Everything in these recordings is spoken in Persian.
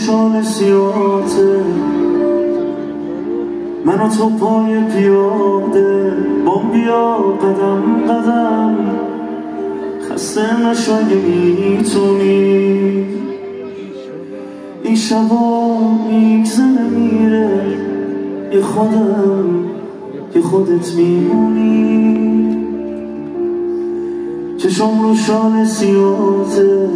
شال سیاته، من و تو پای پیاده بام بیا قدم قدم، خسته نشو اگه میتونی. این شبا میگذره میره، یه خودم یه خودت میمونی. چشم رو شال سیاته،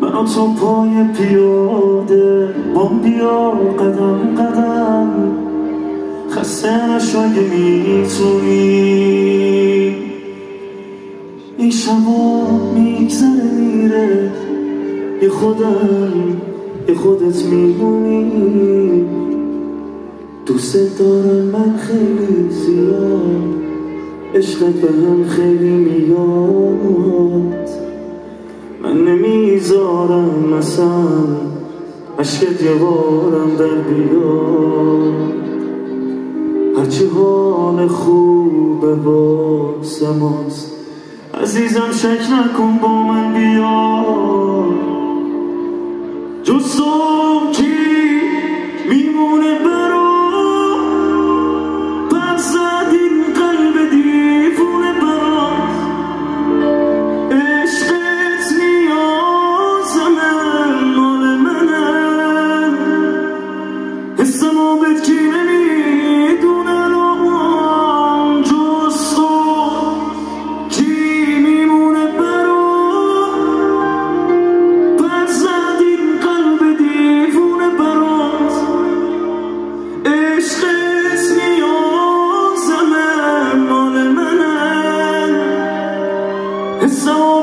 من و تو پای پیاده بام بیا قدم قدم، خسته نشو اگه میتونی. این شبا میگذره میره، یه خودم یه خودت میمونی. دوست دارم من خیلی زیاد، عشقت به هم خیلی میاد. من نمیذارم اصلا عشقت یه بارم در بیاد. هرچی حال خوبه واسه ماست، عزیزم شک نکن با من بیا. جز تو کی میمونه برام، پر زد این قلب دیوونه برام. عشقت نیازمه مال منه، حسمو بهت کی نمیدونه روان. جز تو کی میمونه برام، پر زد این قلب دیوونه برام. عشقت نیازمه مال منه، حسمو